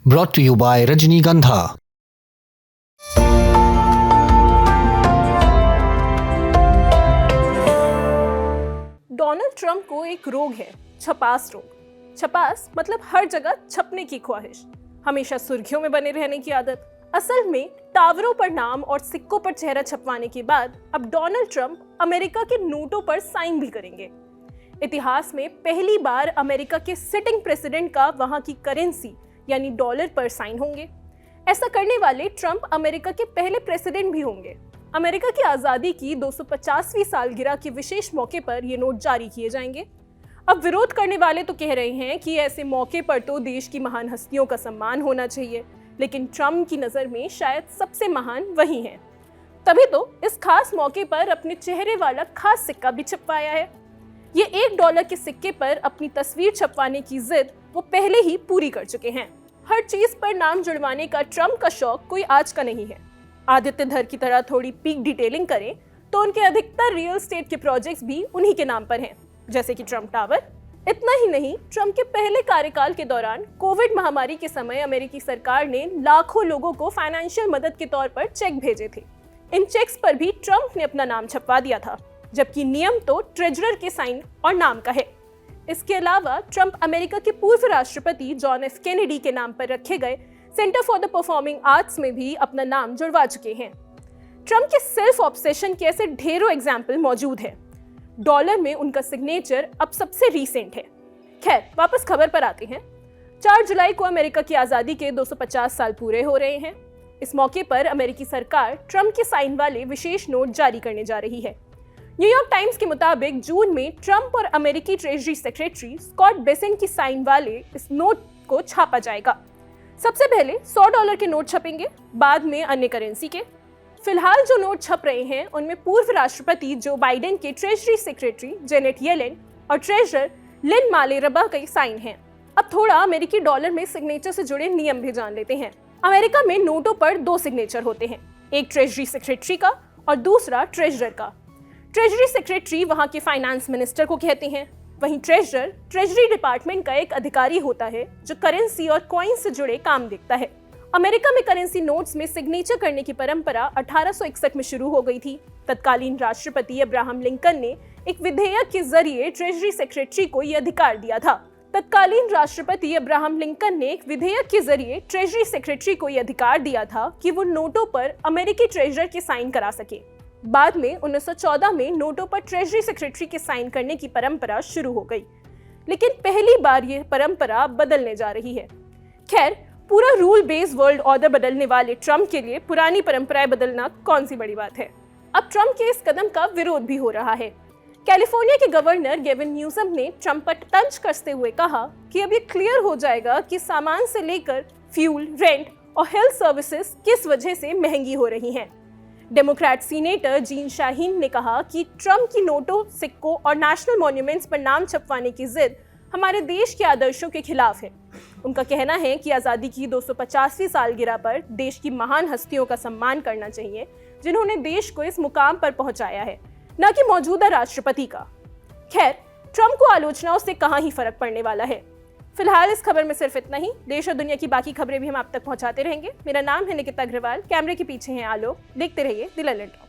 brought to you by Rajnigandha. Donald Trump को एक रोग है, छपास रोग। छपास मतलब हर जगह छपने की ख्वाहिश, हमेशा सुर्खियों में बने रहने की आदत। असल में टावरों पर नाम और सिक्कों पर चेहरा छपवाने के बाद अब डोनाल्ड ट्रंप अमेरिका के नोटों पर साइन भी करेंगे। इतिहास में पहली बार अमेरिका के सिटिंग प्रेसिडेंट का वहां की करेंसी यानी डॉलर पर साइन होंगे। ऐसा करने वाले ट्रंप अमेरिका के पहले प्रेसिडेंट भी होंगे। अमेरिका की आज़ादी की 250वीं सालगिरह के विशेष मौके पर ये नोट जारी किए जाएंगे। अब विरोध करने वाले तो कह रहे हैं कि ऐसे मौके पर तो देश की महान हस्तियों का सम्मान होना चाहिए, लेकिन ट्रंप की नज़र में शायद सबसे महान वही हैं। तभी तो इस खास मौके पर अपने चेहरे वाला खास सिक्का भी छपवाया है। ये $1 के सिक्के पर अपनी तस्वीर छपवाने की जिद वो पहले ही पूरी कर चुके हैं। हर चीज पर नाम जुड़वाने का ट्रंप का शौक कोई आज का नहीं है। आदित्य धर की तरह थोड़ी पीक डिटेलिंग करें तो उनके अधिकतर रियल एस्टेट के प्रोजेक्ट्स भी उन्हीं के नाम पर हैं, जैसे कि ट्रंप टावर। इतना ही नहीं, ट्रंप के पहले कार्यकाल के दौरान कोविड महामारी के समय अमेरिकी सरकार ने लाखों लोगों को फाइनेंशियल मदद के तौर पर चेक भेजे थे। इन चेक्स पर भी ट्रंप ने अपना नाम छपवा दिया था, जबकि नियम तो ट्रेजरर के साइन और नाम का है। इसके अलावा ट्रंप अमेरिका के पूर्व राष्ट्रपति जॉन एफ कैनेडी के नाम पर रखे गए centre for the performing arts में भी अपना नाम जुड़वा चुके हैं। ट्रंप के सेल्फ ऑब्सेशन के ऐसे ढेरों एग्जाम्पल मौजूद हैं। डॉलर में उनका सिग्नेचर अब सबसे रीसेंट है। खैर, वापस खबर पर आते हैं। 4 जुलाई को अमेरिका की आज़ादी के 250 साल पूरे हो रहे हैं। इस मौके पर अमेरिकी सरकार ट्रंप के साइन वाले विशेष नोट जारी करने जा रही है। न्यूयॉर्क टाइम्स के मुताबिक जून में ट्रंप और अमेरिकी ट्रेजरी सेक्रेटरी स्कॉट बेसेंट की साइन वाले इस नोट को छापा जाएगा। सबसे पहले $100 के नोट छपेंगे, बाद में अन्य करेंसी के। फिलहाल जो नोट छप रहे हैं उनमें पूर्व राष्ट्रपति जो बाइडेन के ट्रेजरी सेक्रेटरी जेनेट येलेन और ट्रेजरर लिन मालेरबा के साइन हैं। अब थोड़ा अमेरिकी डॉलर में सिग्नेचर से जुड़े नियम भी जान लेते हैं। अमेरिका में नोटों पर 2 सिग्नेचर होते हैं, एक ट्रेजरी सेक्रेटरी का और दूसरा ट्रेजरर का। ट्रेजरी सेक्रेटरी वहां के फाइनेंस मिनिस्टर को कहते हैं, वहीं ट्रेजरर ट्रेजरी डिपार्टमेंट का एक अधिकारी होता है जो करेंसी और कॉइन से जुड़े काम देखता है। अमेरिका में करेंसी नोट्स में सिग्नेचर करने की परंपरा 1861 में शुरू हो गई थी। तत्कालीन राष्ट्रपति अब्राहम लिंकन ने एक विधेयक के जरिए ट्रेजरी सेक्रेटरी को यह अधिकार दिया था। तत्कालीन राष्ट्रपति अब्राहम लिंकन ने एक विधेयक के जरिए ट्रेजरी सेक्रेटरी को यह अधिकार दिया था कि वो नोटों पर अमेरिकी ट्रेजरर के साइन करा सके। बाद में 1914 में नोटों पर ट्रेजरी सेक्रेटरी के साइन करने की परंपरा शुरू हो गई, लेकिन पहली बार यह परंपरा बदलने जा रही है। खैर, पूरा रूल बेस्ड वर्ल्ड ऑर्डर बदलने वाले ट्रंप के लिए पुरानी परंपराएं बदलना कौन सी बड़ी बात है। अब ट्रंप के इस कदम का विरोध भी हो रहा है। कैलिफोर्निया के गवर्नर गेविन न्यूसम ने ट्रंप पर तंज कसते हुए कहा कि अब ये क्लियर हो जाएगा कि सामान से लेकर फ्यूल, रेंट और हेल्थ सर्विसेज किस वजह से महंगी हो रही हैं। डेमोक्रेट सीनेटर जीन शाहीन ने कहा कि ट्रंप की नोटों, सिक्कों और नेशनल मॉन्यूमेंट्स पर नाम छपवाने की जिद हमारे देश के आदर्शों के खिलाफ है। उनका कहना है कि आज़ादी की 250वीं सालगिरह पर देश की महान हस्तियों का सम्मान करना चाहिए, जिन्होंने देश को इस मुकाम पर पहुंचाया है, न कि मौजूदा राष्ट्रपति का। खैर, ट्रंप को आलोचनाओं से कहाँ ही फर्क पड़ने वाला है। फिलहाल इस खबर में सिर्फ इतना ही। देश और दुनिया की बाकी खबरें भी हम आप तक पहुंचाते रहेंगे। मेरा नाम है निकिता अग्रवाल, कैमरे के पीछे हैं आलोक। देखते रहिए द लैंड टॉक।